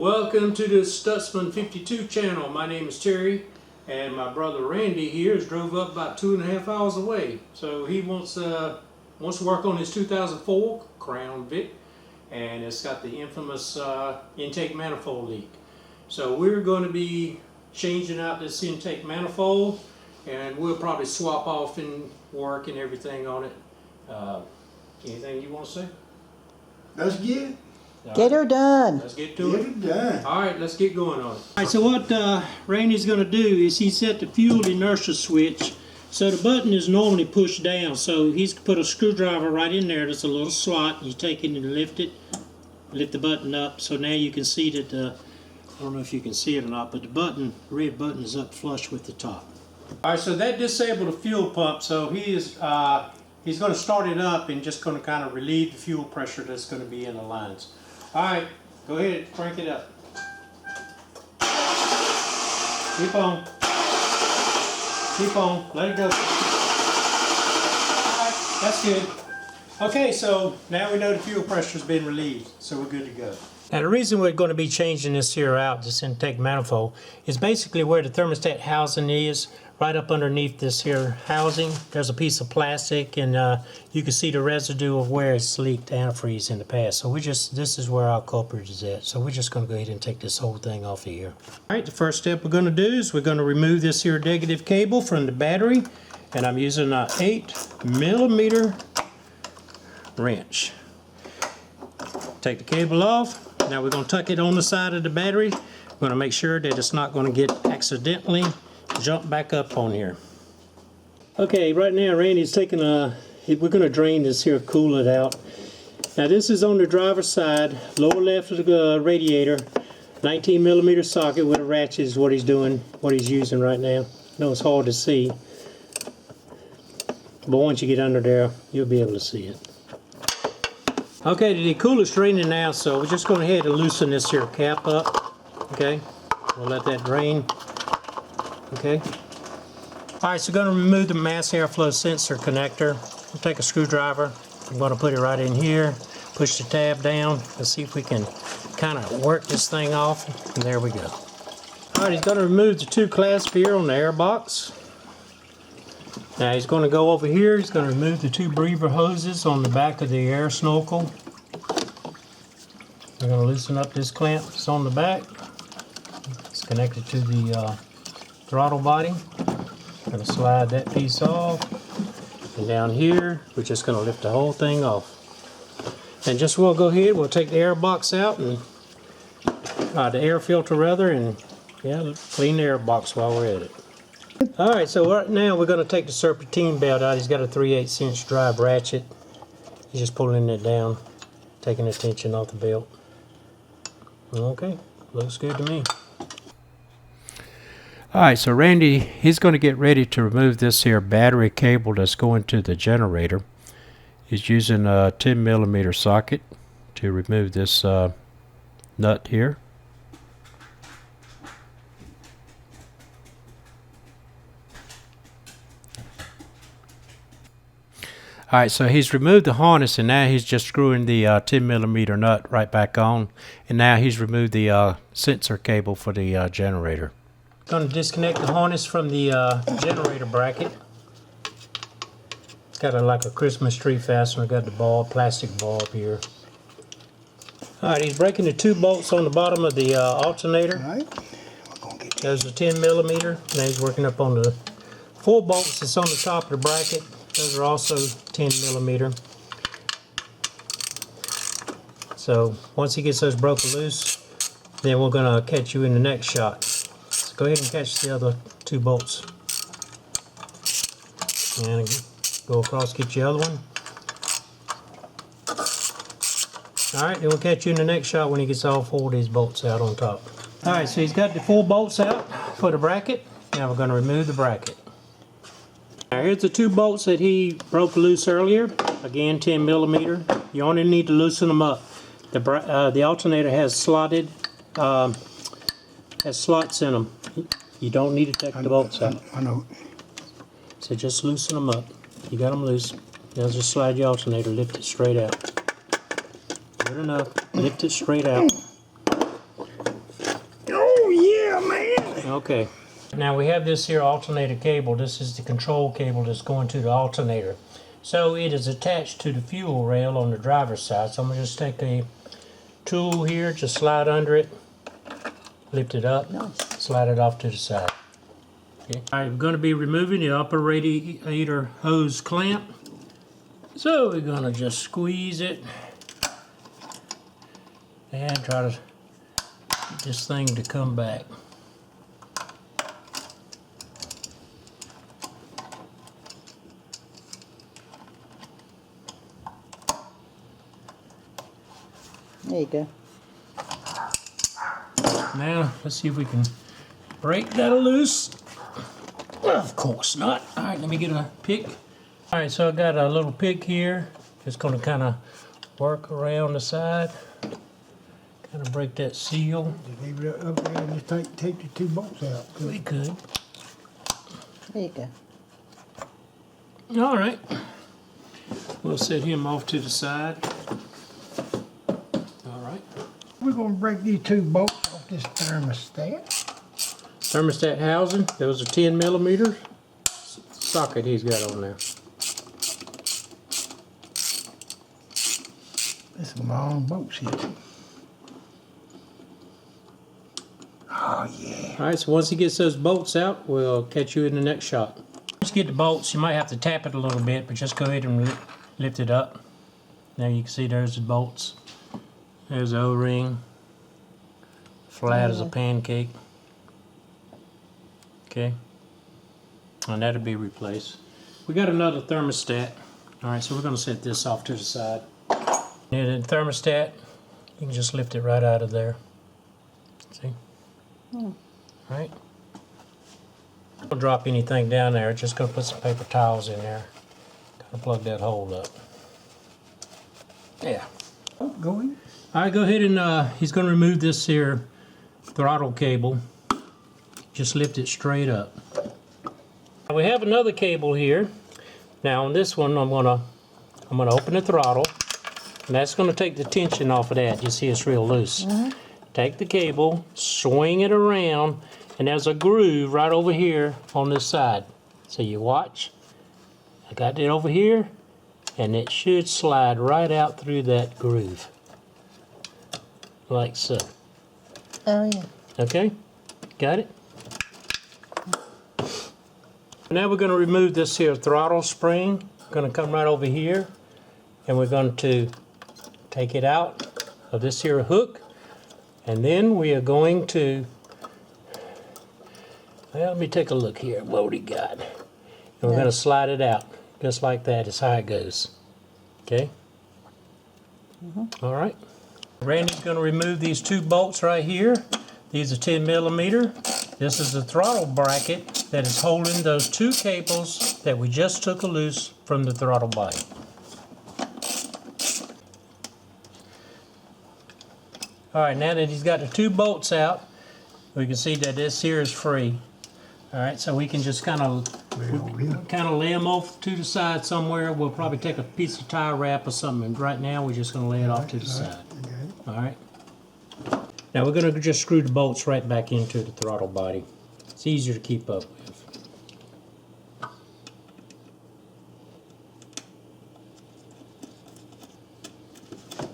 Welcome to the Stutzman 52 channel. My name is Terry, and my brother Randy here has drove up about 2.5 hours away. So he wants to work on his 2004 Crown Vic, and it's got the infamous intake manifold leak. So we're going to be changing out this intake manifold, and we'll probably swap off and work and everything on it. Anything you want to say? Let's get Get her done. Let's get to it. it done. All right, let's get going on it. All right, so what Randy's going to do is he set the fuel inertia switch. So the button is normally pushed down. So he's put a screwdriver right in there. There's a little slot. You take it and lift the button up. So now you can see that I don't know if you can see it or not, but the red button is up flush with the top. All right, so that disabled the fuel pump. So he's going to start it up and just going to kind of relieve the fuel pressure that's going to be in the lines. All right, go ahead, crank it up. Keep on. Keep on, let it go. All right, that's good. Okay, so now we know the fuel pressure's been relieved, so we're good to go. Now the reason we're going to be changing this here out, this intake manifold, is basically where the thermostat housing is. Right up underneath this here housing, there's a piece of plastic, and you can see the residue of where it's leaked antifreeze in the past. So this is where our culprit is at. So we're just going to go ahead and take this whole thing off of here. All right, the first step we're going to do is we're going to remove this here negative cable from the battery, and I'm using an 8mm wrench. Take the cable off. Now we're going to tuck it on the side of the battery. We're going to make sure that it's not going to get accidentally jump back up on here. Okay, right now Randy's taking we're going to drain this here, cool it out. Now this is on the driver's side, lower left of the radiator, 19mm socket with a ratchet is what he's doing, what he's using right now. I know it's hard to see, but once you get under there, you'll be able to see it. Okay, the cooler's draining now, so we're just going ahead and loosen this here cap up. Okay, we'll let that drain. Okay. Alright, so we're going to remove the mass airflow sensor connector. We'll take a screwdriver. I'm going to put it right in here. Push the tab down. Let's see if we can kind of work this thing off. And there we go. Alright, he's going to remove the two clasps here on the air box. Now he's going to go over here. He's going to remove the two breather hoses on the back of the air snorkel. We're going to loosen up this clamp that's on the back. It's connected to the throttle body. Going to slide that piece off, and down here we're just going to lift the whole thing off. And just we'll go ahead, we'll take the air box out, and the air filter rather, and yeah, clean the air box while we're at it. Alright, so right now we're going to take the serpentine belt out. He's got a 3/8 inch drive ratchet. He's just pulling it down, taking the tension off the belt. Okay, looks good to me. Alright, so Randy, he's going to get ready to remove this here battery cable that's going to the generator. He's using a 10mm socket to remove this nut here. Alright, so he's removed the harness, and now he's just screwing the 10mm nut right back on. And now he's removed the sensor cable for the generator. Going to disconnect the harness from the generator bracket. It's got like a Christmas tree fastener. Got the plastic bulb here. Alright, he's breaking the two bolts on the bottom of the alternator. All right. There's a 10mm. Now he's working up on the 4 bolts that's on the top of the bracket. Those are also 10mm. So once he gets those broken loose, then we're going to catch you in the next shot. Go ahead and catch the other 2 bolts. And go across, get the other one. Alright, then we'll catch you in the next shot when he gets all 4 of these bolts out on top. Alright, so he's got the 4 bolts out for the bracket. Now we're going to remove the bracket. Now here's the 2 bolts that he broke loose earlier. Again, 10mm. You only need to loosen them up. The alternator has slots in them. You don't need to take the bolts out. I know. So just loosen them up. You got them loose. Now just slide your alternator, lift it straight out. Good enough. Lift it straight out. Okay. Now we have this here alternator cable. This is the control cable that's going to the alternator. So it is attached to the fuel rail on the driver's side. So I'm going to just take a tool here, just slide under it, lift it up, slide it off to the side. Okay. All right, we're going to be removing the upper radiator hose clamp. So we're going to just squeeze it and try to get this thing to come back. There you go. Now, let's see if we can break that loose. Of course not. All right, let me get a pick. All right, so I got a little pick here. Just going to kind of work around the side. Kind of break that seal. Just leave it up there and just take the 2 bolts out. We could. There you go. All right. We'll set him off to the side. All right. We're gonna break these 2 bolts off this thermostat. Thermostat housing. Those are 10 millimeter socket he's got on there. There's some long bolts here. Oh yeah. All right, so once he gets those bolts out, we'll catch you in the next shot. Once you get the bolts, you might have to tap it a little bit, but just go ahead and lift it up. Now you can see there's the bolts. There's the O-ring. Flat as a pancake. Okay. And that'll be replaced. We got another thermostat. All right, so we're going to set this off to the side. And the thermostat, you can just lift it right out of there. See? All right. Don't drop anything down there. Just going to put some paper towels in there. Kind of plug that hole up. Yeah. Oh, go in. All right, go ahead and he's going to remove this here throttle cable. Just lift it straight up. Now we have another cable here. Now on this one, I'm gonna open the throttle, and that's going to take the tension off of that. You see, it's real loose. Take the cable, swing it around, and there's a groove right over here on this side. So you watch. I got it over here, and it should slide right out through that groove, like so. Oh, yeah. Okay, got it? Now we're going to remove this here throttle spring. We're going to come right over here, and we're going to take it out of this here hook, and then we are going to, well, let me take a look here what we got. And we're going to slide it out, just like that is how it goes. Okay? All right. Randy's going to remove these 2 bolts right here. These are 10 millimeter. This is the throttle bracket that is holding those 2 cables that we just took loose from the throttle body. All right, now that he's got the 2 bolts out, we can see that this here is free. All right, so we can just kind of lay them off to the side somewhere. We'll probably take a piece of tie wrap or something. And right now, we're just going to lay it off to the side. All right. Now we're going to just screw the bolts right back into the throttle body. It's easier to keep up with.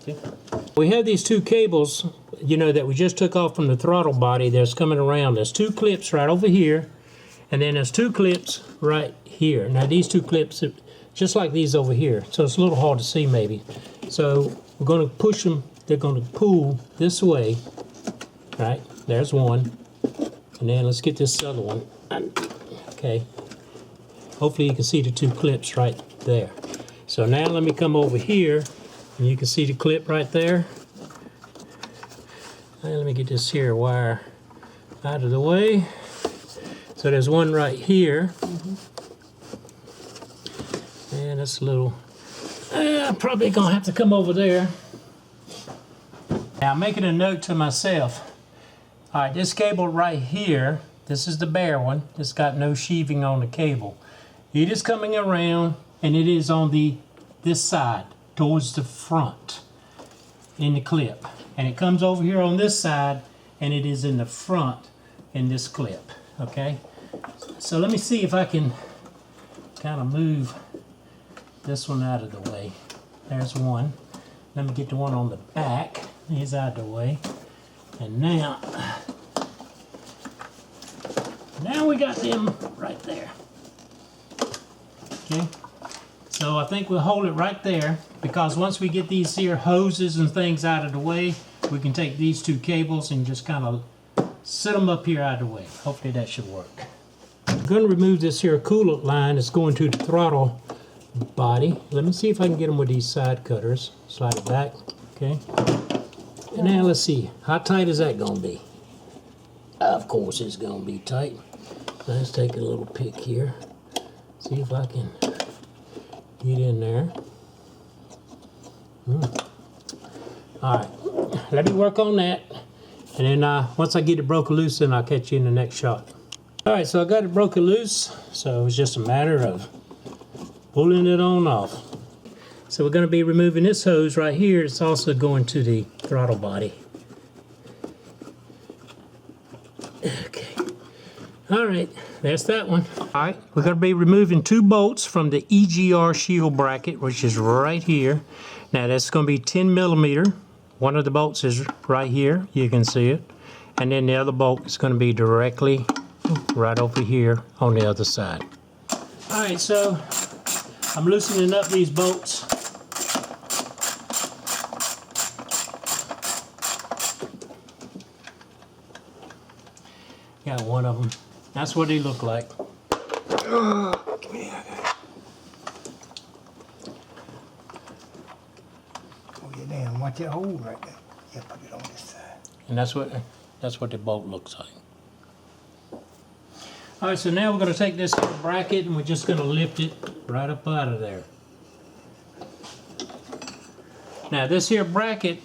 Okay. We have these 2 cables, you know, that we just took off from the throttle body that's coming around. There's 2 clips right over here, and then there's 2 clips right here. Now these 2 clips are just like these over here, so it's a little hard to see maybe. So we're going to push them, they're going to pull this way. Right, there's one, and then let's get this other one. Okay, hopefully you can see the 2 clips right there. So now let me come over here, and you can see the clip right there. And let me get this here wire out of the way. So there's one right here, and it's a little, I'm probably gonna have to come over there. Now I'm making a note to myself. All right, this cable right here, this is the bare one. It's got no sheathing on the cable. It is coming around, and it is on this side, towards the front, in the clip. And it comes over here on this side, and it is in the front. in this clip, okay? So let me see if I can kind of move this one out of the way. There's one. Let me get the one on the back. He's out of the way. And now we got them right there. Okay, so I think we'll hold it right there, because once we get these here hoses and things out of the way, we can take these two cables and just kind of set them up here out of the way. Hopefully that should work. I'm going to remove this here coolant line that's going to the throttle body. Let me see if I can get them with these side cutters. Slide it back, okay. And now let's see, how tight is that going to be? Of course it's going to be tight. Let's take a little pick here. See if I can get in there. Alright, let me work on that. And then once I get it broken loose, then I'll catch you in the next shot. Alright, so I got it broken loose. So it's just a matter of pulling it on off. So we're going to be removing this hose right here. It's also going to the throttle body. Okay. Alright, that's that one. Alright, we're going to be removing two bolts from the EGR shield bracket, which is right here. Now that's going to be 10 millimeter. One of the bolts is right here. You can see it. And then the other bolt is going to be directly right over here on the other side. Alright, so I'm loosening up these bolts. Got one of them. That's what they look like. Give me that. Oh, yeah, damn. Watch that hole right there. Yeah, put it on this side. And that's what the bolt looks like. All right, so now we're going to take this bracket and we're just going to lift it right up out of there. Now this here bracket,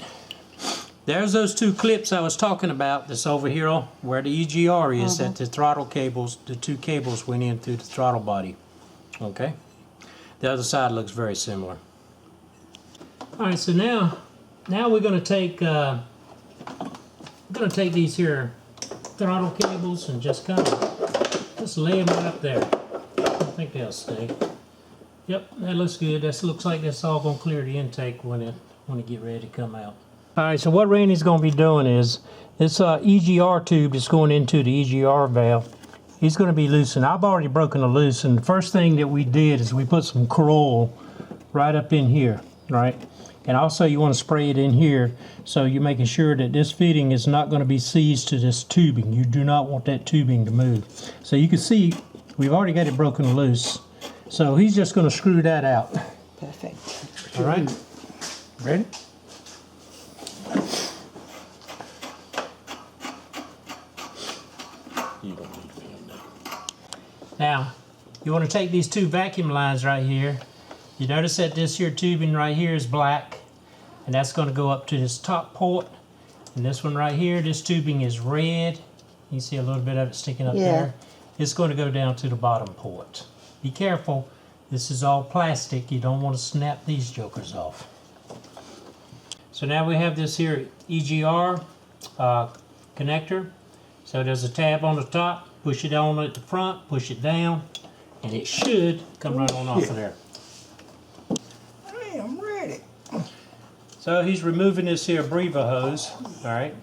there's those two clips I was talking about that's over here where the EGR is, that the throttle cables, the two cables went in through the throttle body. Okay? The other side looks very similar. Alright, so now we're going to take these here throttle cables and just kind of just lay them right up there. I think they'll stay. Yep, that looks good. That looks like that's all going to clear the intake when it get ready to come out. Alright, so what Randy's going to be doing is this EGR tube that's going into the EGR valve, he's going to be loosening. I've already broken it loose, and the first thing that we did is we put some Throttle right up in here, right? And also you want to spray it in here, so you're making sure that this fitting is not going to be seized to this tubing. You do not want that tubing to move. So you can see we've already got it broken loose. So he's just going to screw that out. Perfect. All right? Ready? Now, you want to take these two vacuum lines right here. You notice that this here tubing right here is black, and that's going to go up to this top port. And this one right here, this tubing is red. You see a little bit of it sticking up there. It's going to go down to the bottom port. Be careful, this is all plastic. You don't want to snap these jokers off. So now we have this here EGR connector. So there's a tab on the top. Push it on at the front, push it down, and it should come right on off of there. Hey, I'm ready. So he's removing this here breather hose, all right.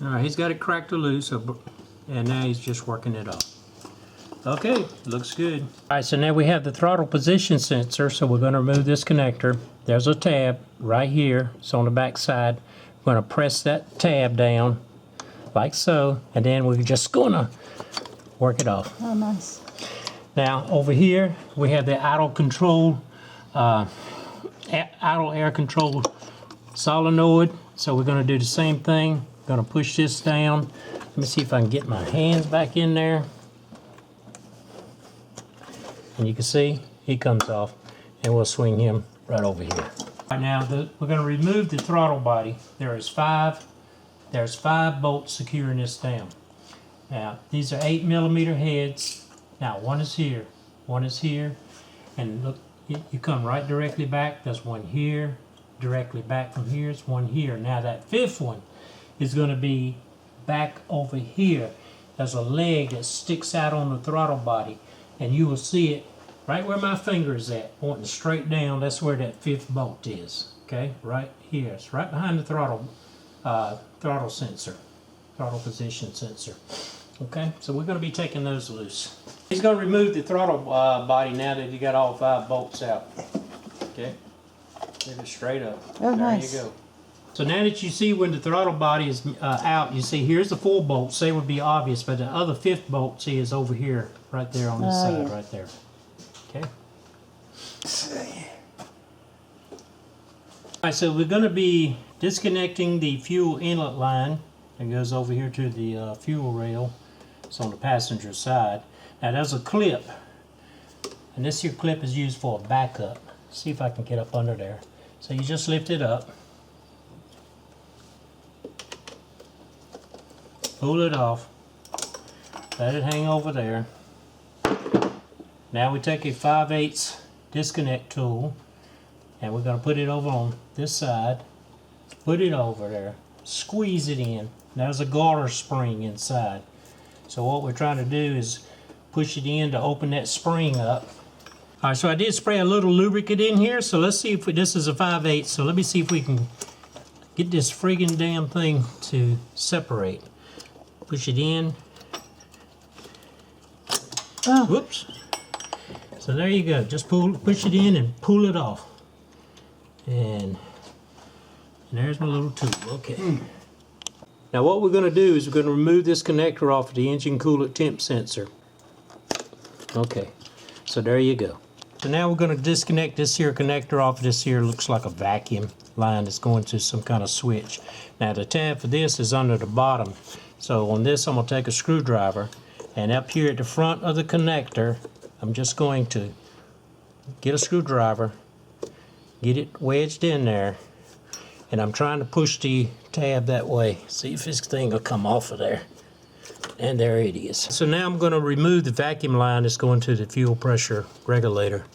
All right, he's got it cracked loose, and now he's just working it off. Okay, looks good. All right, so now we have the throttle position sensor, so we're going to remove this connector. There's a tab right here. It's on the back side. We're going to press that tab down like so, and then we're just going to work it off. Oh, nice. Now over here we have the idle control, idle air control solenoid. So we're going to do the same thing. Going to push this down. Let me see if I can get my hands back in there. And you can see he comes off, and we'll swing him right over here. Right now we're going to remove the throttle body. There's five bolts securing this down. Now these are 8 millimeter heads. Now one is here, and look, you come right directly back. There's one here, directly back from here. It's one here. Now that fifth one is going to be back over here, there's a leg that sticks out on the throttle body, and you will see it right where my finger is at, pointing straight down. That's where that 5th bolt is. Okay, right here. It's right behind the throttle sensor, throttle position sensor. Okay, so we're going to be taking those loose. He's going to remove the throttle body now that you got all 5 bolts out. Okay, get it straight up. Oh, there nice. you go. So now that you see when the throttle body is out, you see here's the 4 bolts. They would be obvious, but the other 5th bolt, see, is over here, right there on this side, yeah. right there. Okay. Alright, so we're going to be disconnecting the fuel inlet line that goes over here to the fuel rail. It's on the passenger side. Now there's a clip, and this here clip is used for a backup. See if I can get up under there. So you just lift it up, pull it off, let it hang over there. Now we take a 5/8 disconnect tool, and we're going to put it over on this side, put it over there, squeeze it in. There's a garter spring inside. So what we're trying to do is push it in to open that spring up. Alright, so I did spray a little lubricant in here, so let's see if this is a 5/8, so let me see if we can get this friggin' damn thing to separate. Push it in. Oh. Whoops. So there you go. Just push it in and pull it off. And there's my little tube. Okay. Now what we're going to do is we're going to remove this connector off of the engine coolant temp sensor. Okay. So there you go. So now we're going to disconnect this here connector off of this here. Looks like a vacuum line that's going to some kind of switch. Now the tab for this is under the bottom. So on this I'm going to take a screwdriver, and up here at the front of the connector I'm just going to get a screwdriver, get it wedged in there, and I'm trying to push the tab that way. See if this thing will come off of there. And there it is. So now I'm going to remove the vacuum line that's going to the fuel pressure regulator.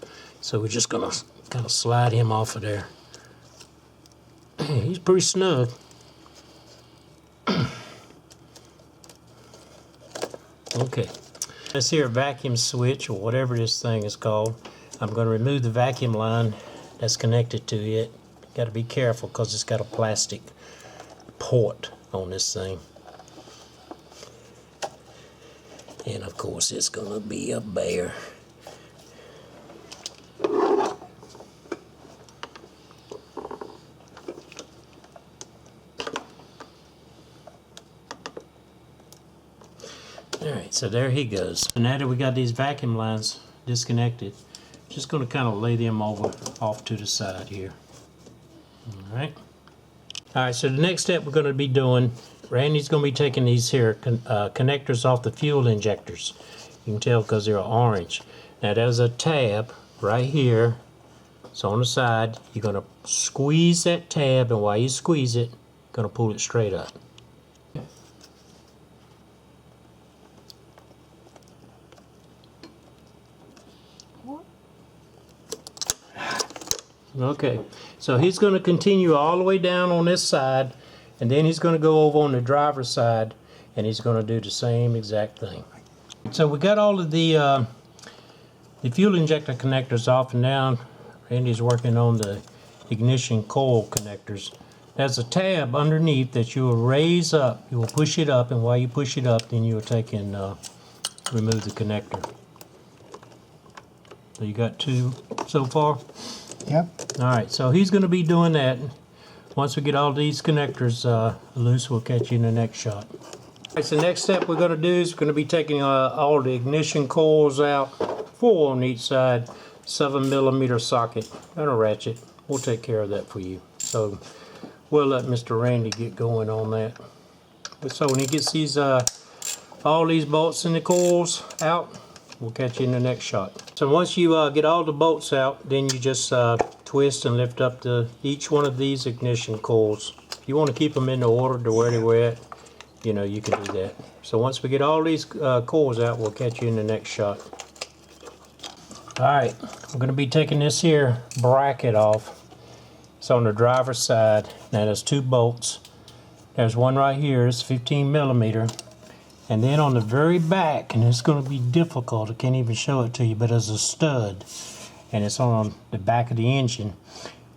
So we're just going to kind of slide him off of there. He's pretty snug. Okay. This here vacuum switch, or whatever this thing is called, I'm going to remove the vacuum line that's connected to it. Got to be careful because it's got a plastic port on this thing. And of course it's going to be a bear. Alright, so there he goes. So now that we got these vacuum lines disconnected, just going to kind of lay them off to the side here. Alright. Alright, so the next step we're going to be doing, Randy's going to be taking these here connectors off the fuel injectors. You can tell because they're orange. Now there's a tab right here. So on the side, you're going to squeeze that tab, and while you squeeze it, you're going to pull it straight up. Okay, so he's going to continue all the way down on this side, and then he's going to go over on the driver's side, and he's going to do the same exact thing. So we got all of the fuel injector connectors off, and now Randy's working on the ignition coil connectors. There's a tab underneath that you will raise up. You will push it up, and while you push it up, then you will take and remove the connector. So you got 2 so far? Yep. Alright, so he's going to be doing that. Once we get all these connectors loose, we'll catch you in the next shot. Alright, so the next step we're going to do is we're going to be taking all the ignition coils out, 4 on each side, 7mm socket, and a ratchet. We'll take care of that for you. So we'll let Mr. Randy get going on that. So when he gets these all these bolts and the coils out, we'll catch you in the next shot. So once you get all the bolts out, then you just twist and lift up each one of these ignition coils. If you want to keep them in the order to where they were at, you know, you can do that. So once we get all these coils out, we'll catch you in the next shot. Alright, I'm going to be taking this here bracket off. It's on the driver's side. Now there's 2 bolts. There's one right here, it's 15 millimeter. And then on the very back, and it's going to be difficult, I can't even show it to you, but there's a stud. And it's on the back of the engine.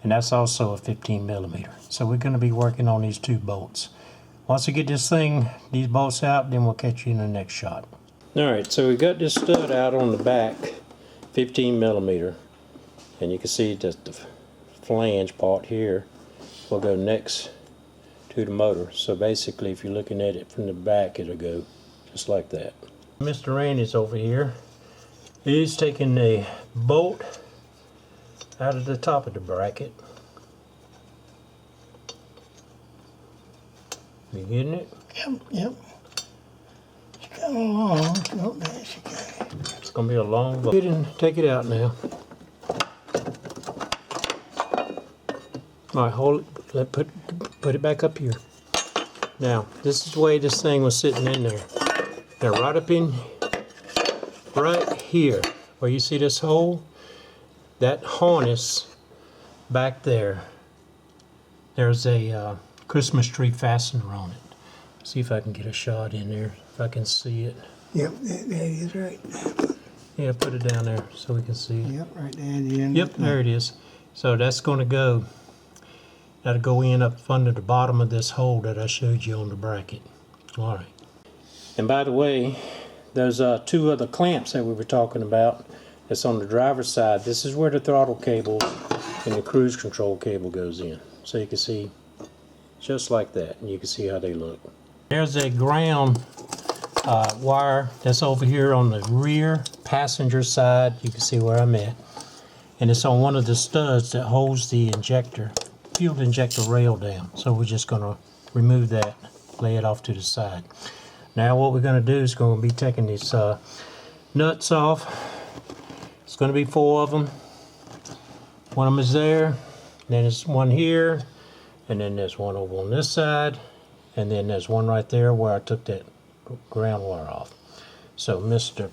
And that's also a 15 millimeter. So we're going to be working on these 2 bolts. Once we get these bolts out, then we'll catch you in the next shot. Alright, so we got this stud out on the back, 15 millimeter. And you can see that the flange part here will go next to the motor. So basically, if you're looking at it from the back, it'll go just like that. Mr. Randy's over here. He's taking the bolt out of the top of the bracket. You getting it? Yep. It's kind of long. Oh, there she goes. It's going to be a long bolt. Get in, take it out now. Alright, hold it. Put it back up here. Now, this is the way this thing was sitting in there. Now, right here, where you see this hole, that harness back there, there's a Christmas tree fastener on it. See if I can get a shot in there, if I can see it. Yep, there it is right there. Yeah, put it down there so we can see it. Yep, right there at the end. Yep, there it is. So that's going to go, that'll go in up under the bottom of this hole that I showed you on the bracket. All right. And by the way, those 2 other clamps that we were talking about, that's on the driver's side. This is where the throttle cable and the cruise control cable goes in. So you can see just like that, and you can see how they look. There's a ground wire that's over here on the rear passenger side. You can see where I'm at. And it's on one of the studs that holds the injector, fuel injector rail down. So we're just going to remove that, lay it off to the side. Now what we're going to do is going to be taking these nuts off. It's going to be 4 of them. One of them is there, then there's one here, and then there's one over on this side, and then there's one right there where I took that ground wire off. So Mr.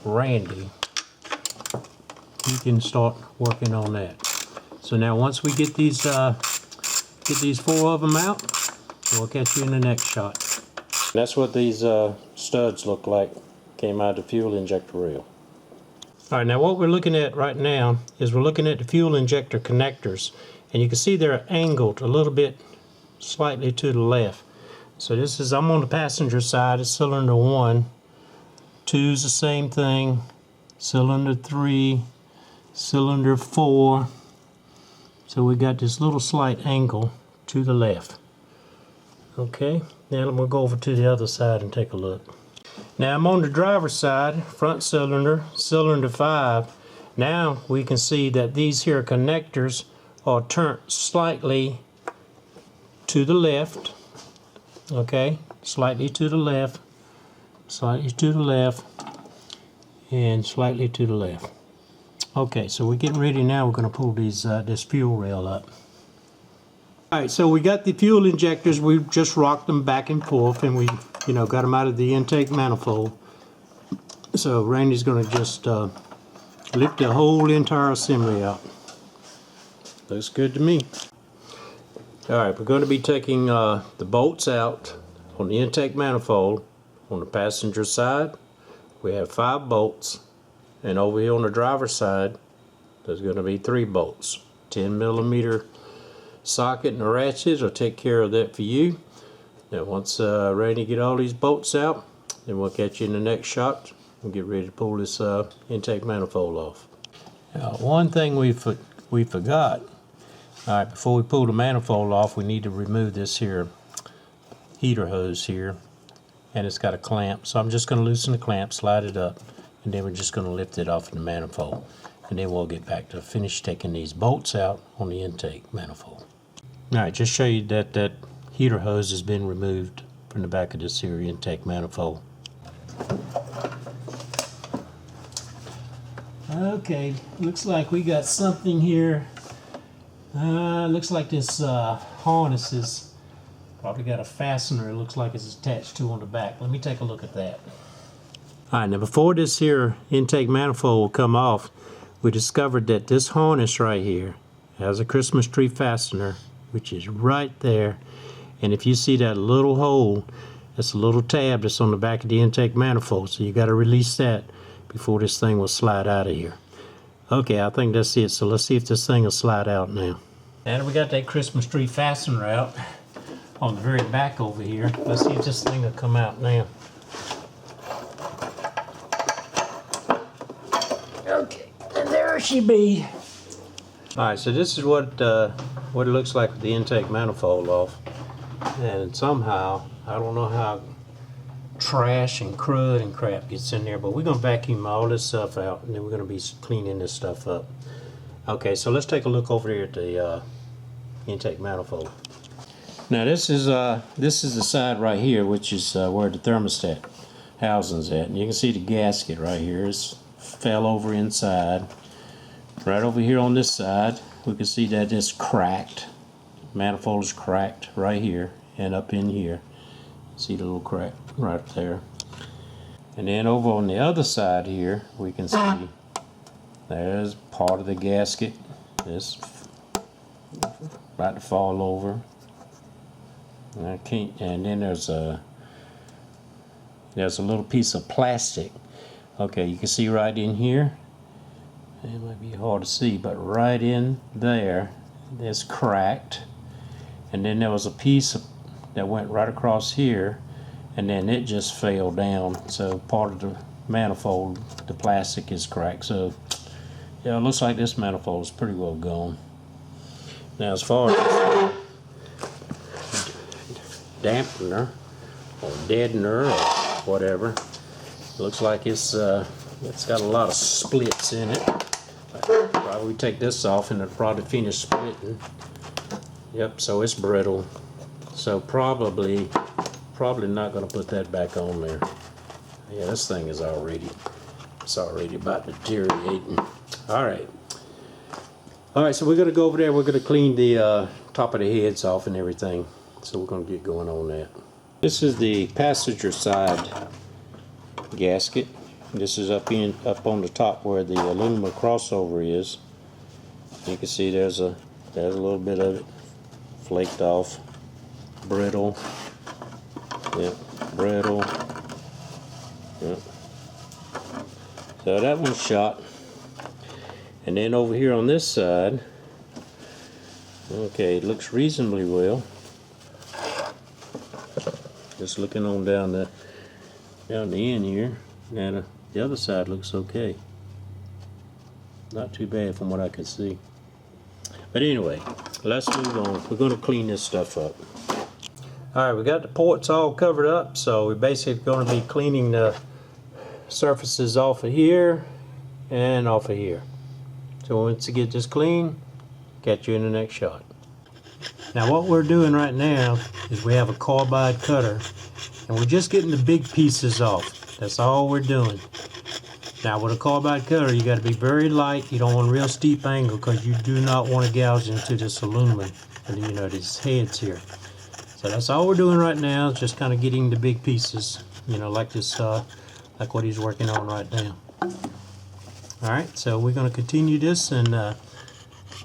Randy, you can start working on that. So now once we get these 4 of them out, we'll catch you in the next shot. That's what these studs look like. Came out of the fuel injector rail. Alright, now what we're looking at right now is we're looking at the fuel injector connectors, and you can see they're angled a little bit slightly to the left. So this is, I'm on the passenger side, it's cylinder 1. 2 is the same thing, cylinder 3, cylinder 4. So we got this little slight angle to the left. Okay, now we'll go over to the other side and take a look. Now I'm on the driver's side, front cylinder, cylinder 5. Now we can see that these here connectors are turned slightly to the left. Okay, slightly to the left, slightly to the left, and slightly to the left. Okay, so we're getting ready now. We're going to pull these this fuel rail up. Alright, so we got the fuel injectors. We just rocked them back and forth, and we got them out of the intake manifold. So Randy's going to just lift the whole entire assembly out. Looks good to me. Alright, we're going to be taking the bolts out on the intake manifold. On the passenger side, we have 5 bolts, and over here on the driver's side, there's going to be 3 bolts. 10 millimeter socket and a ratchet will take care of that for you. Now once Randy get all these bolts out, then we'll catch you in the next shot and get ready to pull this intake manifold off. Now, one thing we forgot. Alright, before we pull the manifold off, we need to remove this here heater hose here, and it's got a clamp. So I'm just going to loosen the clamp, slide it up, and then we're just going to lift it off the manifold, and then we'll get back to finish taking these bolts out on the intake manifold. Alright, just show you that that heater hose has been removed from the back of this here intake manifold. Okay, looks like we got something here. Looks like this harness is probably got a fastener. It looks like it's attached to on the back. Let me take a look at that. Alright, now before this here intake manifold will come off, we discovered that this harness right here has a Christmas tree fastener, which is right there, And if you see that little hole, it's a little tab that's on the back of the intake manifold. So you got to release that before this thing will slide out of here. Okay, I think that's it. So let's see if this thing will slide out now. And we got that Christmas tree fastener out on the very back over here. Let's see if this thing will come out now. Okay, and there she be. Alright, so this is what it looks like with the intake manifold off. And somehow, I don't know how trash and crud and crap gets in there, but we're going to vacuum all this stuff out, and then we're going to be cleaning this stuff up. Okay, so let's take a look over here at the intake manifold. Now this is the side right here, which is where the thermostat housing's at, and you can see the gasket right here. It's fell over inside. Right over here on this side, we can see that it's cracked. Manifold is cracked right here and up in here. See the little crack right there. And then over on the other side here, we can see there's part of the gasket. It's about to fall over. And then there's a little piece of plastic. Okay, you can see right in here. It might be hard to see, but right in there, it's cracked. And then there was a piece that went right across here, and then it just fell down. So part of the manifold, the plastic is cracked. So yeah, it looks like this manifold is pretty well gone. Now as far as dampener or deadener or whatever, it looks like it's got a lot of splits in it. Probably take this off and it'll probably finish splitting. Yep, so it's brittle. So probably not going to put that back on there. Yeah, this thing is already about deteriorating. Alright, so we're going to go over there. We're going to clean the top of the heads off and everything. So we're going to get going on that. This is the passenger side gasket. This is up on the top where the aluminum crossover is. You can see there's a little bit of it flaked off, brittle. Yep, brittle. Yep. So that one's shot. And then over here on this side, okay, it looks reasonably well. Just looking on down the end here. Now the other side looks okay. Not too bad from what I could see. But anyway, let's move on. We're going to clean this stuff up. Alright, we got the ports all covered up, so we're basically going to be cleaning the surfaces off of here and off of here. So once you get this clean, catch you in the next shot. Now what we're doing right now is we have a carbide cutter, and we're just getting the big pieces off. That's all we're doing. Now with a carbide cutter, you got to be very light. You don't want a real steep angle because you do not want to gouge into this aluminum, these heads here. So that's all we're doing right now, is just kind of getting the big pieces, like this, like what he's working on right now. All right, so we're going to continue this, and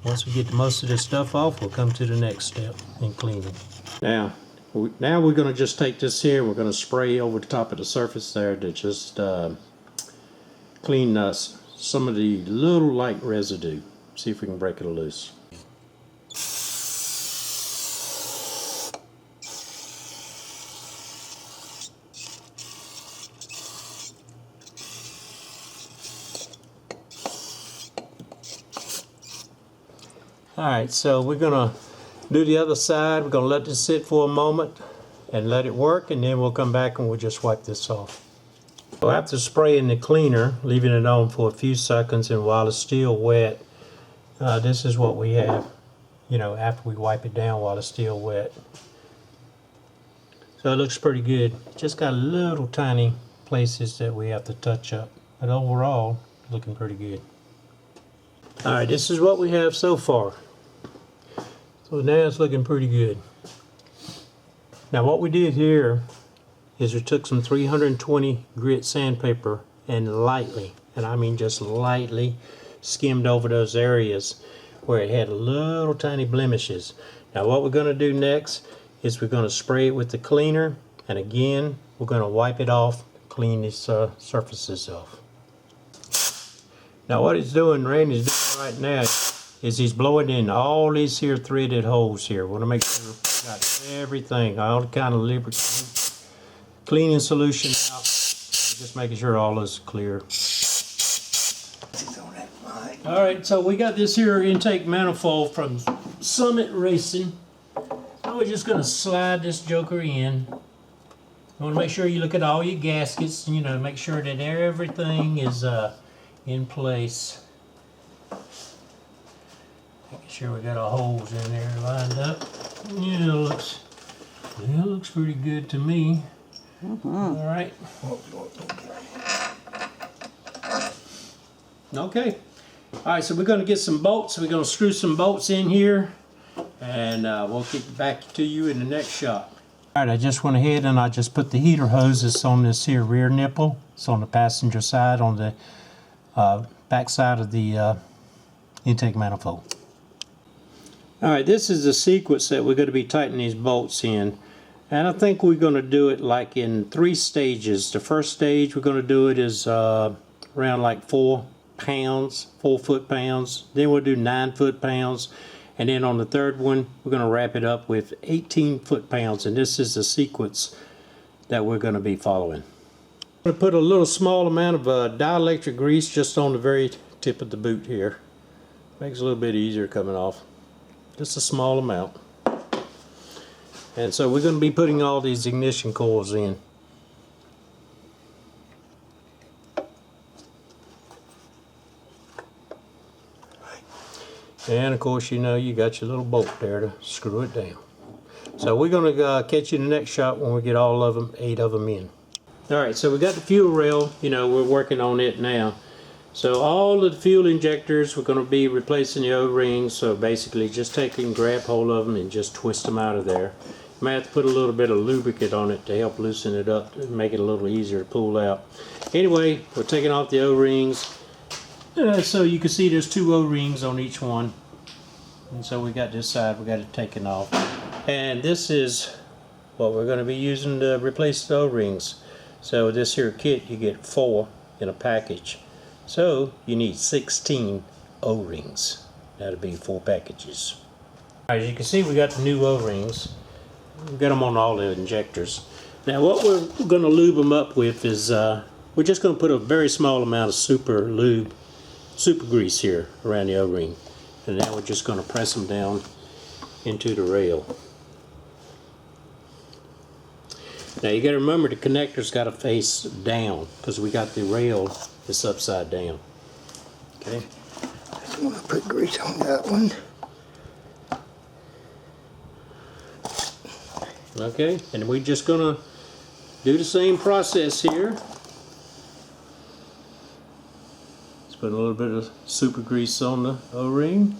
once we get most of this stuff off, we'll come to the next step in cleaning. Now we're going to just take this here, we're going to spray over the top of the surface there to just clean some of the little light residue. See if we can break it loose. Alright, so we're going to do the other side. We're going to let this sit for a moment and let it work, and then we'll come back and we'll just wipe this off. So after spraying the cleaner, leaving it on for a few seconds, and while it's still wet, this is what we have, after we wipe it down while it's still wet. So it looks pretty good. Just got little tiny places that we have to touch up, but overall, looking pretty good. Alright, this is what we have so far. So now it's looking pretty good. Now what we did here is we took some 320 grit sandpaper and lightly, and I mean just lightly, skimmed over those areas where it had little tiny blemishes. Now what we're going to do next is we're going to spray it with the cleaner, and again we're going to wipe it off, clean these surfaces off. Now what he's doing, Randy's doing right now, is he's blowing in all these here threaded holes here. We want to make sure we've got everything, all the kind of lubricant, cleaning solution out, just making sure all is clear. Alright, so we got this here intake manifold from Summit Racing. So we're just going to slide this joker in. You want to make sure you look at all your gaskets, you know, make sure that everything is in place. Making sure we got our holes in there lined up. Yeah, it looks pretty good to me. Alright. Okay. Alright, so we're going to get some bolts. We're going to screw some bolts in here, and we'll get back to you in the next shot. Alright, I just went ahead and I just put the heater hoses on this here rear nipple. It's on the passenger side, on the back side of the intake manifold. Alright, this is the sequence that we're going to be tightening these bolts in. And I think we're going to do it like in 3 stages. The first stage we're going to do it is around like 4 foot-pounds. Then we'll do 9 foot-pounds. And then on the third one, we're going to wrap it up with 18 foot-pounds. And this is the sequence that we're going to be following. I'm going to put a little small amount of dielectric grease just on the very tip of the boot here. Makes it a little bit easier coming off. Just a small amount. And so we're going to be putting all these ignition coils in. And of course, you know, you got your little bolt there to screw it down. So we're going to catch you in the next shot when we get all of them, 8 of them in. Alright, so we got the fuel rail, you know, we're working on it now. So all of the fuel injectors, we're going to be replacing the O-rings. So basically just take and grab hold of them and just twist them out of there. You might have to put a little bit of lubricant on it to help loosen it up, to make it a little easier to pull out. Anyway, we're taking off the O-rings. So you can see there's 2 O-rings on each one. And so we got this side, we got it taken off. And this is what we're going to be using to replace the O-rings. So with this here kit, you get 4 in a package. So you need 16 O-rings. That'll be 4 packages. As you can see, we got the new O-rings. We got them on all the injectors. Now what we're going to lube them up with is, we're just going to put a very small amount of super grease here around the O-ring. And now we're just going to press them down into the rail. Now you got to remember the connector's got to face down because we got the rail that's upside down. Okay. I'm gonna put grease on that one. Okay, and we're just gonna do the same process here. Let's put a little bit of super grease on the O-ring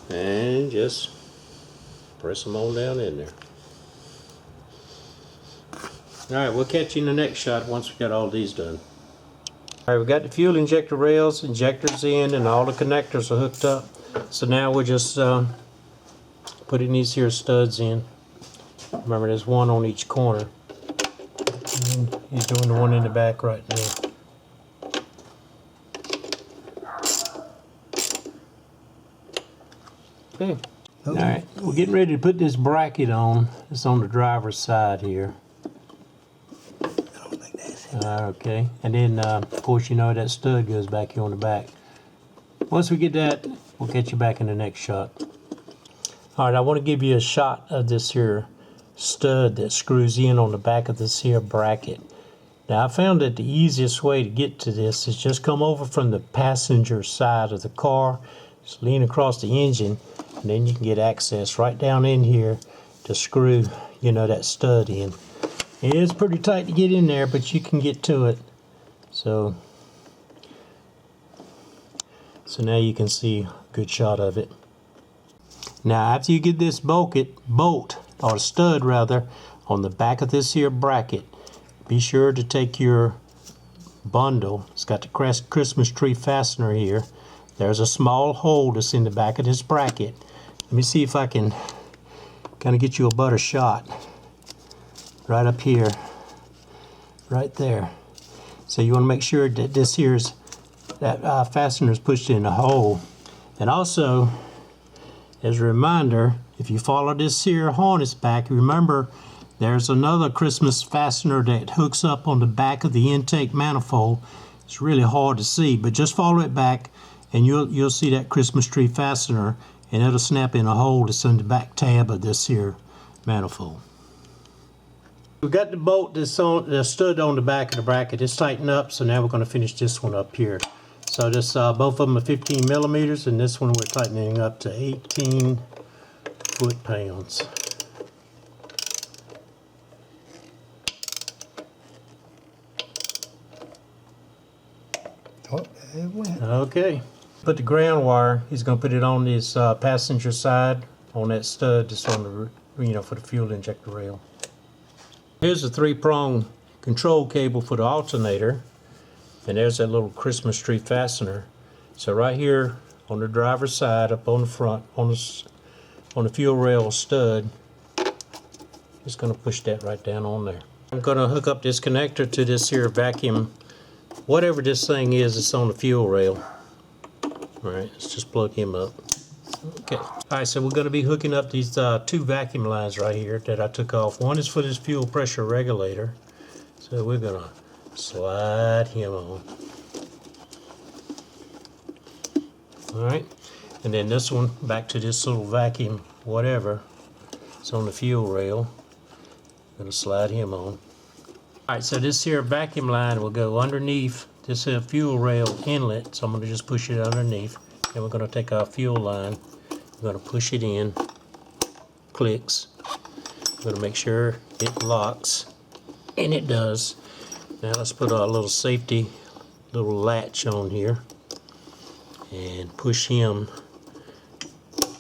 and just press them on down in there. Alright, we'll catch you in the next shot once we got all these done. Alright, we got the fuel injector rails, injectors in, and all the connectors are hooked up. So now we're just putting these here studs in. Remember, there's 1 on each corner. And he's doing the one in the back right now. Okay. Alright, we're getting ready to put this bracket on. It's on the driver's side here. Okay, and then of course, you know, that stud goes back here on the back. Once we get that, we'll get you back in the next shot. Alright, I want to give you a shot of this here stud that screws in on the back of this here bracket. Now I found that the easiest way to get to this is just come over from the passenger side of the car, just lean across the engine, and then you can get access right down in here to screw, you know, that stud in. It is pretty tight to get in there, but you can get to it. So now you can see a good shot of it. Now after you get this bolt, or stud rather, on the back of this here bracket, be sure to take your bundle. It's got the Christmas tree fastener here. There's a small hole that's in the back of this bracket. Let me see if I can kind of get you a butter shot right up here, right there. So you want to make sure that that fastener is pushed in the hole. And also, as a reminder, if you follow this here harness back, remember there's another Christmas fastener that hooks up on the back of the intake manifold. It's really hard to see, but just follow it back and you'll see that Christmas tree fastener, and it'll snap in a hole that's in the back tab of this here manifold. We've got the bolt that's stood on the back of the bracket. It's tightened up, so now we're going to finish this one up here. So this both of them are 15 millimeters, and this one we're tightening up to 18 foot-pounds. Oh, there it went. Okay. Put the ground wire. He's going to put it on this passenger side on that stud that's on the, for the fuel injector rail. Here's the 3-prong control cable for the alternator, and there's that little Christmas tree fastener. So right here on the driver's side, up on the front, on the fuel rail stud, just going to push that right down on there. I'm going to hook up this connector to this here vacuum, whatever this thing is that's on the fuel rail. All right, let's just plug him up. Okay. All right, so we're going to be hooking up these 2 vacuum lines right here that I took off. One is for this fuel pressure regulator. So we're going to slide him on. All right. And then this one back to this little vacuum, whatever. It's on the fuel rail. Going to slide him on. All right, so this here vacuum line will go underneath this here fuel rail inlet. So I'm going to just push it underneath. And we're going to take our fuel line. We're going to push it in. Clicks. We're going to make sure it locks. And it does. Now let's put our little safety little latch on here. And push him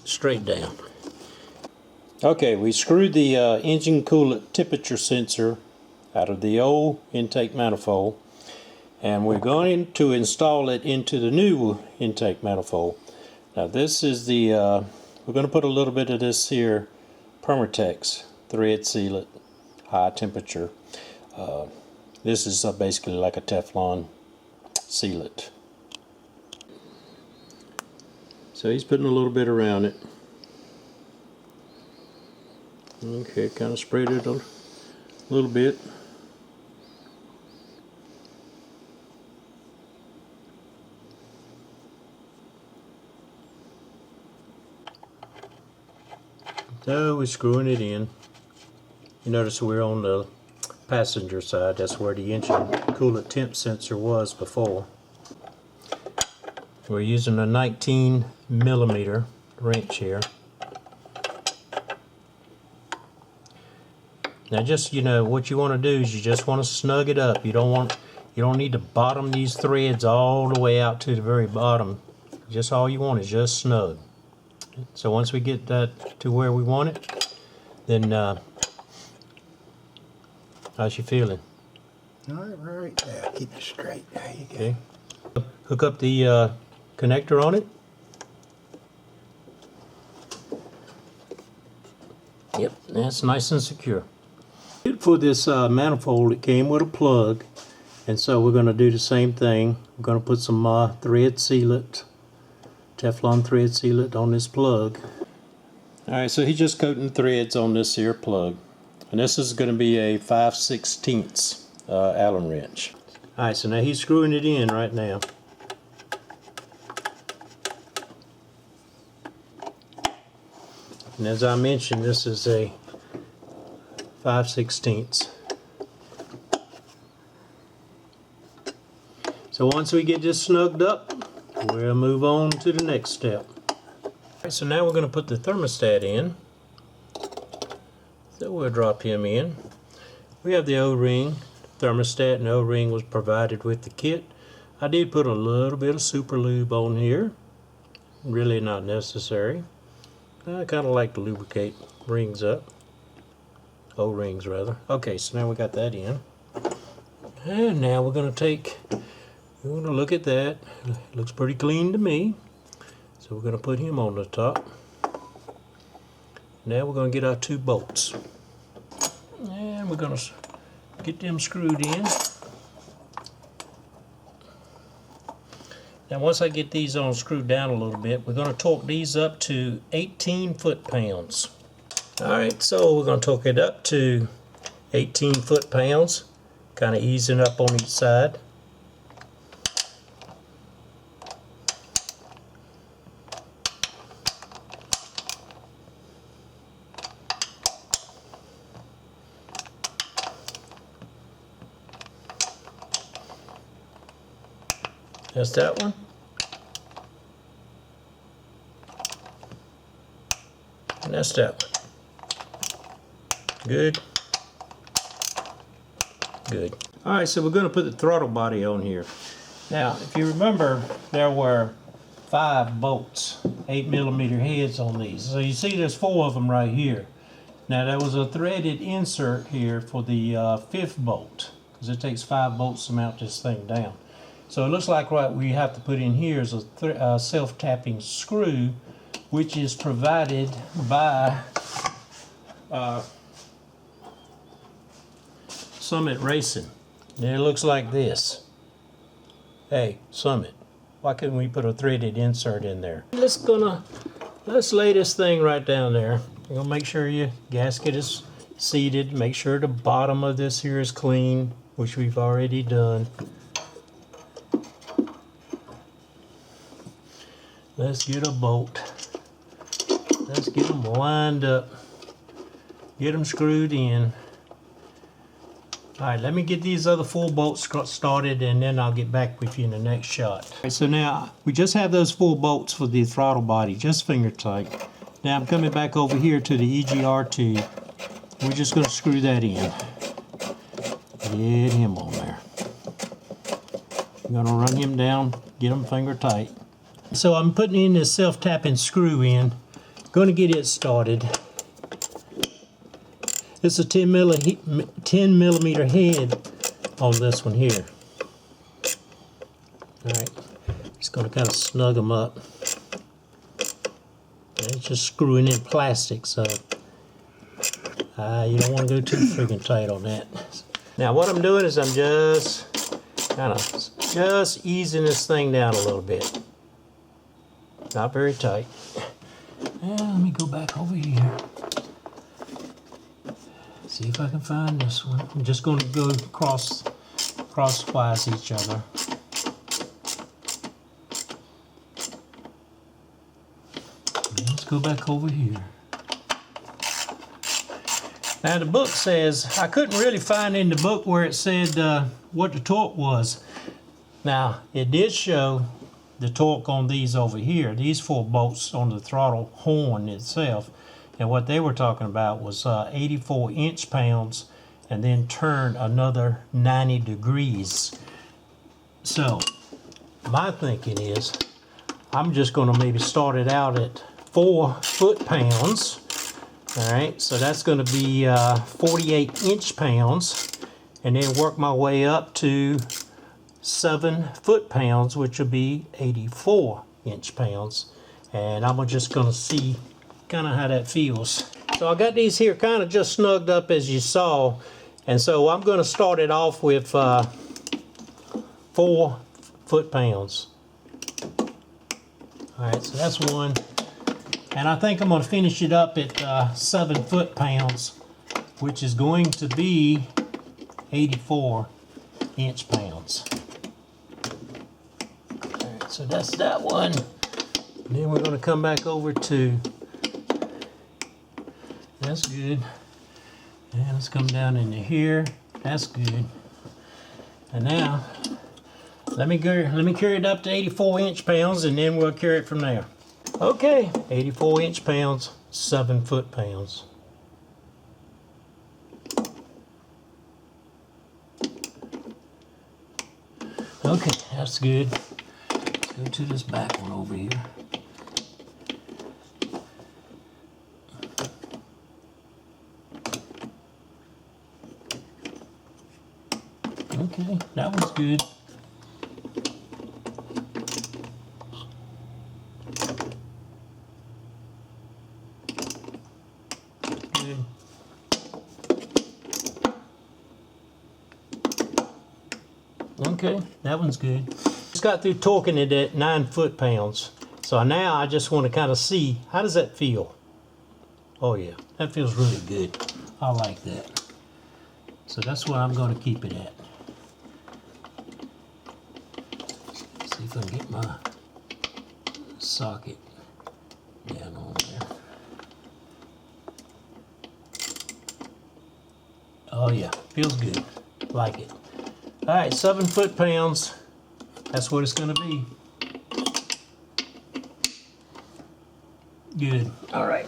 straight down. Okay, we screwed the engine coolant temperature sensor out of the old intake manifold, and we're going to install it into the new intake manifold. Now this is the, we're going to put a little bit of this here Permatex thread sealant, high temperature. This is basically like a Teflon sealant. So he's putting a little bit around it. Okay, kind of spread it a little bit. So we're screwing it in. You notice we're on the passenger side. That's where the engine coolant temp sensor was before. We're using a 19 millimeter wrench here. Now just, what you want to do is you just want to snug it up. You don't need to bottom these threads all the way out to the very bottom. Just all you want is just snug. So once we get that to where we want it, then how's you feeling? All right there. Keep it straight. There you go. Okay. Hook up the connector on it. Yep, that's nice and secure. For this manifold, it came with a plug, and so we're going to do the same thing. We're going to put some thread sealant, Teflon thread sealant on this plug. Alright, so he's just coating threads on this here plug, and this is going to be a 5/16 Allen wrench. Alright, so now he's screwing it in right now. And as I mentioned, this is a 5/16. So once we get this snugged up, we'll move on to the next step. Alright, so now we're going to put the thermostat in. So we'll drop him in. We have the O-ring thermostat, and O-ring was provided with the kit. I did put a little bit of super lube on here. Really not necessary. I kind of like to lubricate rings up. O-rings rather. Okay, so now we got that in. And now we're going to look at that. It looks pretty clean to me. So we're going to put him on the top. Now we're going to get our 2 bolts. And we're going to get them screwed in. Now once I get these on screwed down a little bit, we're going to torque these up to 18 foot-pounds. Alright, so we're going to torque it up to 18 foot-pounds, kind of easing up on each side. That's that one. And that's that one. Good. Good. Alright, so we're going to put the throttle body on here. Now, if you remember, there were 5 bolts, 8mm heads on these. So you see there's 4 of them right here. Now there was a threaded insert here for the 5th bolt, because it takes 5 bolts to mount this thing down. So it looks like what we have to put in here is a self-tapping screw, which is provided by Summit Racing. And it looks like this. Hey, Summit, why couldn't we put a threaded insert in there? Let's lay this thing right down there. You're gonna make sure your gasket is seated. Make sure the bottom of this here is clean, which we've already done. Let's get a bolt. Let's get them lined up. Get them screwed in. Alright, let me get these other 4 bolts started and then I'll get back with you in the next shot. Alright, so now we just have those 4 bolts for the throttle body, just finger tight. Now I'm coming back over here to the EGR tube. We're just going to screw that in. Get him on there. I'm going to run him down, get him finger tight. So I'm putting in this self-tapping screw in. Going to get it started. It's a 10 millimeter head on this one here. Alright, just going to kind of snug them up. And it's just screwing in plastic, so you don't want to go too friggin' tight on that. Now what I'm doing is I'm just easing this thing down a little bit. Not very tight. And let me go back over here. See if I can find this one. I'm just going to go crosswise each other. Let's go back over here. Now the book says, I couldn't really find in the book where it said what the torque was. Now it did show the torque on these over here, these 4 bolts on the throttle horn itself, and what they were talking about was 84 inch-pounds and then turn another 90 degrees. So my thinking is I'm just going to maybe start it out at 4 foot-pounds. All right, so that's going to be 48 inch-pounds, and then work my way up to 7 foot-pounds, which will be 84 inch-pounds. And I'm just going to see kind of how that feels. So I got these here kind of just snugged up as you saw, and so I'm going to start it off with 4 foot-pounds. Alright, so that's one. And I think I'm going to finish it up at 7 foot-pounds, which is going to be 84 inch-pounds. Alright, so that's that one. And then we're going to come back over to, that's good. And let's come down into here. That's good. And now, let me carry it up to 84 inch-pounds, and then we'll carry it from there. Okay, 84 inch-pounds, 7 foot-pounds. Okay, that's good. Let's go to this back one over here. Okay, that one's good. Okay, that one's good. Just got through torquing it at 9 foot-pounds. So now I just want to kind of see, how does that feel? Oh yeah, that feels really good. I like that. So that's what I'm going to keep it at. See if I can get my socket down on there. Oh yeah, feels good. Like it. All right, 7 foot-pounds. That's what it's going to be. Good. All right.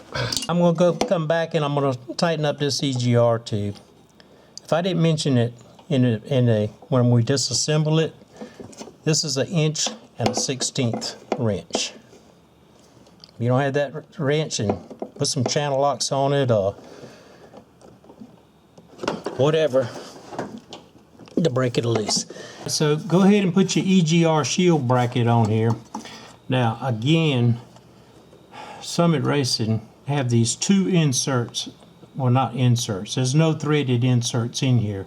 I'm going to come back and I'm going to tighten up this EGR tube. If I didn't mention it when we disassemble it, this is 1 1/16 inch wrench. If you don't have that wrench, and put some channel locks on it or whatever to break it loose. So go ahead and put your EGR shield bracket on here. Now again, Summit Racing have these 2 inserts. Well, not inserts. There's no threaded inserts in here.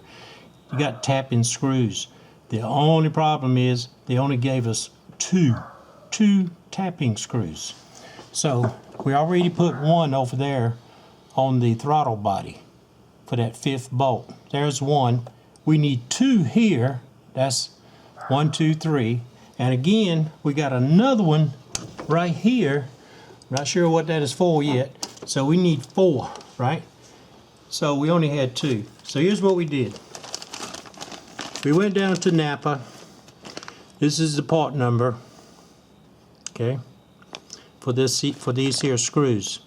You got tapping screws. The only problem is they only gave us two tapping screws. So we already put one over there on the throttle body for that 5th bolt. There's one. We need 2 here. That's 1, 2, 3. And again, we got another one right here. Not sure what that is for yet. So we need 4, right? So we only had 2. So here's what we did. We went down to Napa. This is the part number, okay, for these here screws.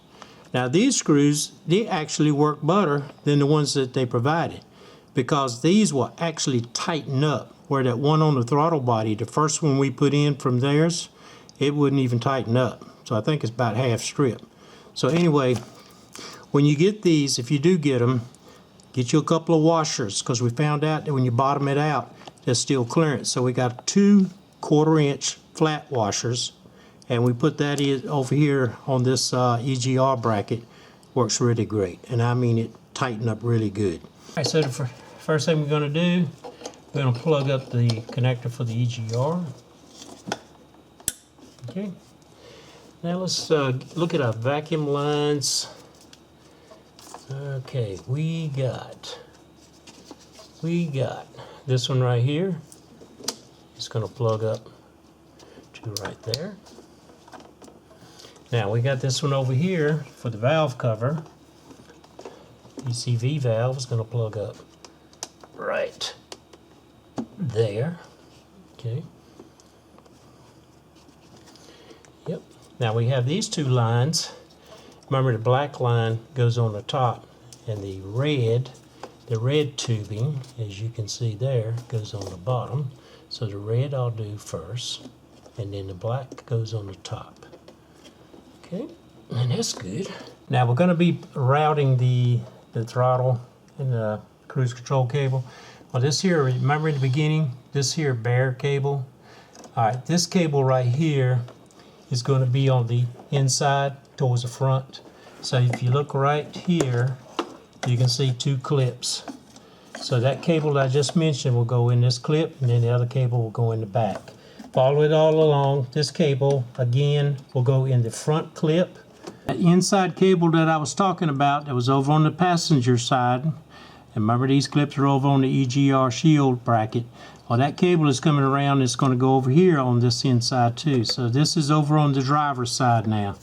Now these screws, they actually work better than the ones that they provided, because these will actually tighten up, where that one on the throttle body, the first one we put in from theirs, it wouldn't even tighten up. So I think it's about half strip. So anyway, when you get these, if you do get them, get you a couple of washers, because we found out that when you bottom it out, there's still clearance. So we got 2 1/4-inch flat washers, and we put that in over here on this EGR bracket. Works really great, and I mean it tightened up really good. All right, so the first thing we're going to do, we're going to plug up the connector for the EGR. Okay. Now let's look at our vacuum lines. Okay, we got this one right here. It's going to plug up to right there. Now we got this one over here for the valve cover. PCV valve is going to plug up right there. Okay. Yep. Now we have these 2 lines. Remember, the black line goes on the top, and the red tubing, as you can see there, goes on the bottom. So the red I'll do first, and then the black goes on the top. Okay, and that's good. Now we're going to be routing the throttle and the cruise control cable. Well, this here, remember in the beginning, this here bare cable? All right, this cable right here is going to be on the inside towards the front. So if you look right here, you can see 2 clips. So that cable that I just mentioned will go in this clip, and then the other cable will go in the back. Follow it all along. This cable, again, will go in the front clip. That inside cable that I was talking about, that was over on the passenger side, and remember these clips are over on the EGR shield bracket. Well, that cable is coming around, it's going to go over here on this inside too. So this is over on the driver's side now.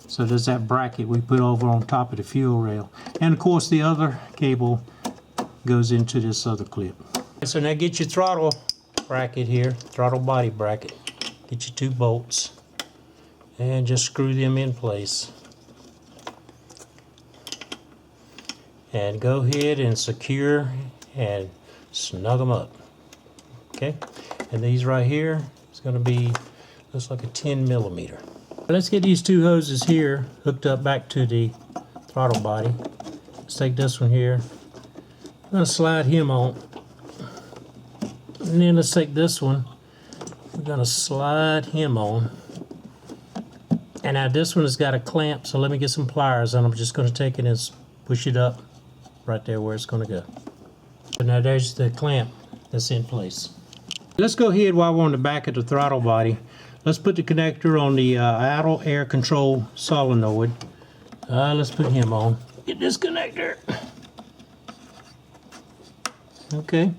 So there's that bracket we put over on top of the fuel rail. And of course the other cable goes into this other clip. So now get your throttle bracket here, throttle body bracket. Get your 2 bolts and just screw them in place. And go ahead and secure and snug them up. Okay, and these right here is going to be, looks like a 10mm. Let's get these 2 hoses here hooked up back to the throttle body. Let's take this one here. I'm going to slide him on. And then let's take this one. We're going to slide him on. And now this one has got a clamp, so let me get some pliers, and I'm just going to take it and push it up right there where it's going to go. So now there's the clamp that's in place. Let's go ahead while we're on the back of the throttle body. Let's put the connector on the idle air control solenoid. Let's put him on. Get this connector. Okay.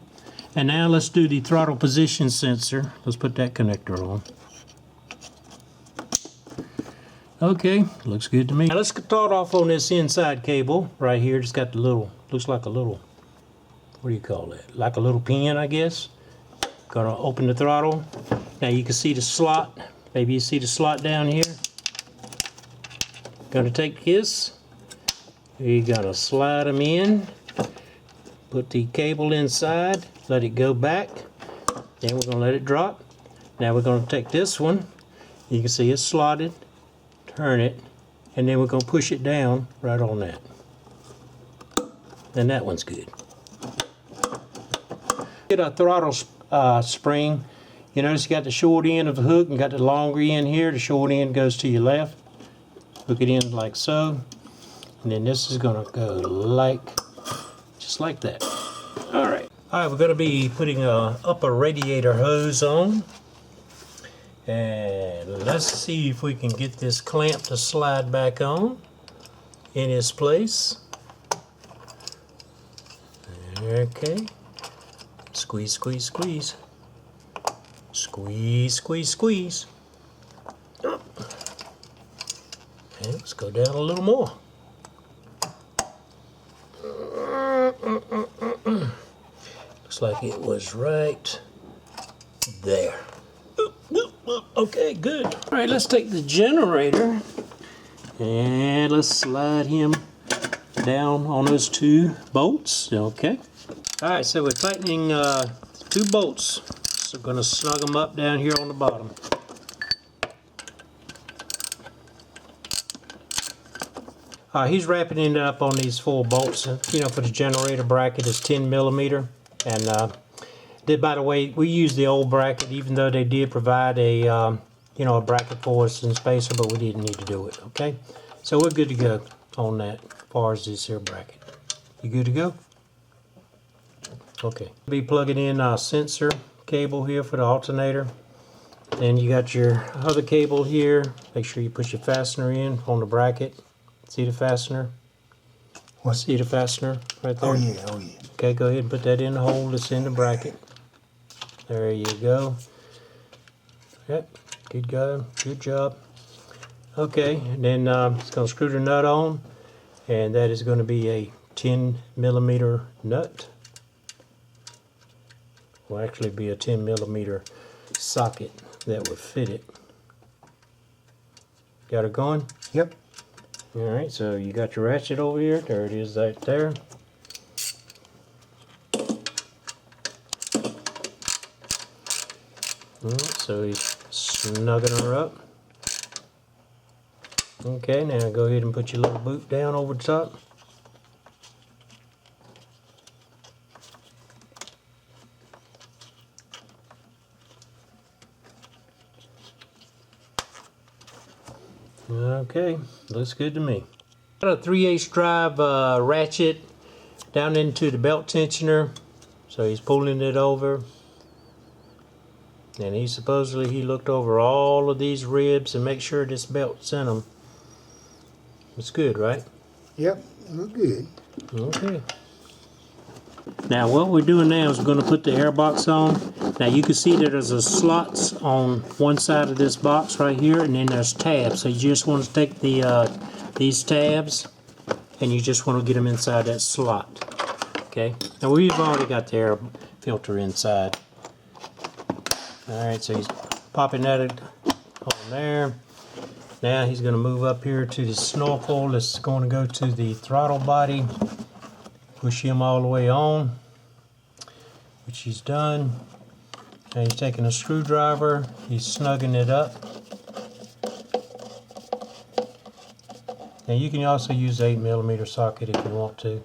And now let's do the throttle position sensor. Let's put that connector on. Okay, looks good to me. Now let's start off on this inside cable right here. It's got the little, looks like a little, what do you call that? Like a little pin, I guess. Gonna open the throttle. Now you can see the slot. Maybe you see the slot down here. Gonna take this. You're gonna slide them in. Put the cable inside. Let it go back. Then we're gonna let it drop. Now we're gonna take this one. You can see it's slotted. Turn it, and then we're going to push it down right on that. And that one's good. Get a throttle spring. You notice you got the short end of the hook and got the longer end here. The short end goes to your left. Hook it in like so. And then this is going to go like, just like that. Alright. Alright, we're going to be putting a upper radiator hose on. And let's see if we can get this clamp to slide back on in its place. Okay. Squeeze, squeeze, squeeze. Squeeze, squeeze, squeeze. And let's go down a little more. Looks like it was right there. Okay, good. All right, let's take the generator and let's slide him down on those two bolts. Okay. All right, so we're tightening two bolts. So we're going to snug them up down here on the bottom. He's wrapping it up on these 4 bolts. You know, for the generator bracket is 10 millimeter, and by the way, we use the old bracket, even though they did provide a you know, a bracket for us and spacer, but we didn't need to do it. Okay, so we're good to go on that as far as this here bracket. You good to go? Okay, be plugging in a sensor cable here for the alternator. Then you got your other cable here. Make sure you put your fastener in on the bracket. See the fastener? What? See the fastener right there? Oh yeah, oh yeah. Okay, go ahead and put that in the hole that's in the bracket. There you go. Yep, good go, good job. Okay, and then it's going to screw the nut on, and that is going to be a 10 millimeter nut. Will actually be a 10 millimeter socket that would fit it. Got it going? Yep. Alright, so you got your ratchet over here. There it is right there. Alright, so he's snugging her up. Okay, now go ahead and put your little boot down over the top. Okay, looks good to me. Got a 3/8 drive ratchet down into the belt tensioner. So he's pulling it over. And he looked over all of these ribs and make sure this belt's in them. It's good, right? Yep, look good. Okay. Now what we're doing now is we're going to put the air box on. Now you can see that there's a slots on one side of this box right here, and then there's tabs. So you just want to take the these tabs, and you just want to get them inside that slot. Okay. Now we've already got the air filter inside. All right. So he's popping that on there. Now he's going to move up here to the snorkel. That's going to go to the throttle body. Push him all the way on, which he's done. Now he's taking a screwdriver, he's snugging it up. Now you can also use 8 millimeter socket if you want to.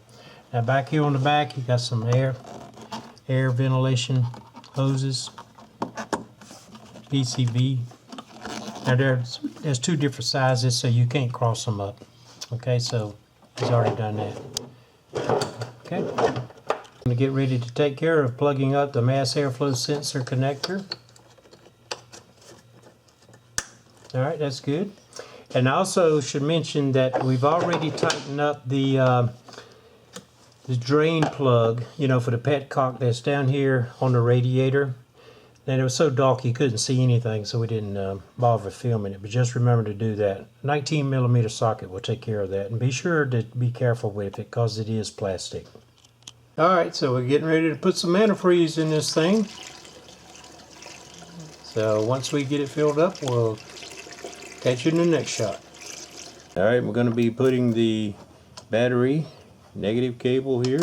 Now back here on the back, you got some air ventilation hoses, PCV. Now there's 2 different sizes, so you can't cross them up. Okay, so he's already done that. Okay, going to get ready to take care of plugging up the mass airflow sensor connector. Alright, that's good. And I also should mention that we've already tightened up the drain plug, you know, for the petcock that's down here on the radiator. And it was so dark you couldn't see anything, so we didn't bother filming it. But just remember to do that. 19mm socket will take care of that. And be sure to be careful with it because it is plastic. Alright, so we're getting ready to put some antifreeze in this thing. So once we get it filled up, we'll catch you in the next shot. Alright, we're going to be putting the battery negative cable here.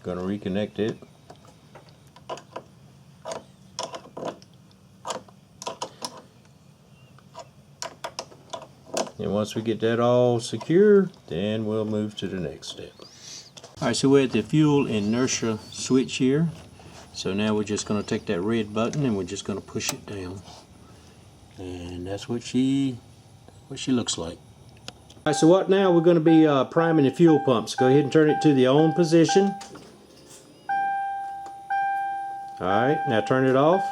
Going to reconnect it. And once we get that all secure, then we'll move to the next step. Alright, so we're at the fuel inertia switch here. So now we're just going to take that red button and we're just going to push it down. And that's what she looks like. Alright, so what now? We're going to be priming the fuel pumps. Go ahead and turn it to the on position. Alright, now turn it off.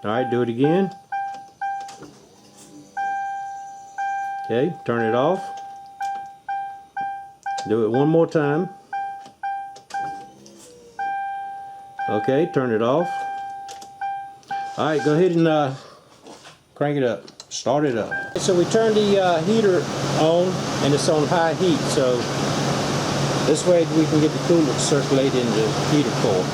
Alright, do it again. Okay, turn it off. Do it one more time. Okay, turn it off. Alright, go ahead and crank it up. Start it up. So we turned the heater on and it's on high heat, so this way we can get the coolant to circulate in the heater core.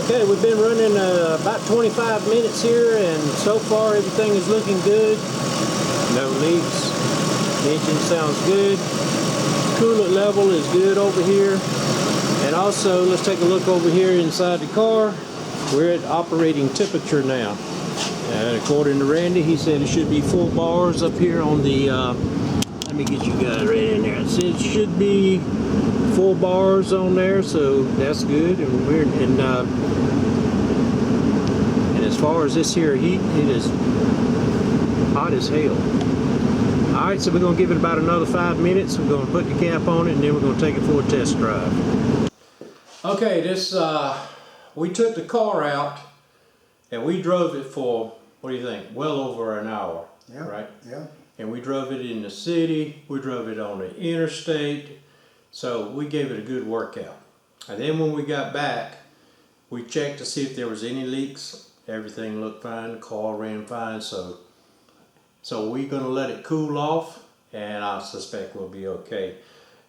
Okay, we've been running about 25 minutes here and so far everything is looking good. No leaks. The engine sounds good. Coolant level is good over here. And also, let's take a look over here inside the car. We're at operating temperature now. And according to Randy, he said it should be 4 bars up here on the, let me get you guys right in there. It says it should be 4 bars on there, so that's good. And as far as this here heat, it is hot as hell. Alright, so we're going to give it about another 5 minutes. We're going to put the cap on it and then we're going to take it for a test drive. Okay, we took the car out and we drove it for, what do you think, well over an hour, Yeah, right? yeah. And we drove it in the city, we drove it on the interstate, so we gave it a good workout. And then when we got back, we checked to see if there was any leaks. Everything looked fine, the car ran fine, so we're going to let it cool off and I suspect we'll be okay.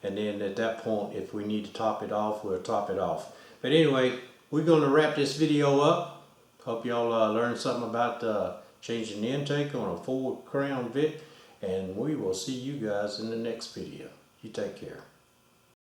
And then at that point, if we need to top it off, we'll top it off. But anyway, we're going to wrap this video up. Hope y'all learned something about changing the intake on a Ford Crown Vic. And we will see you guys in the next video. You take care.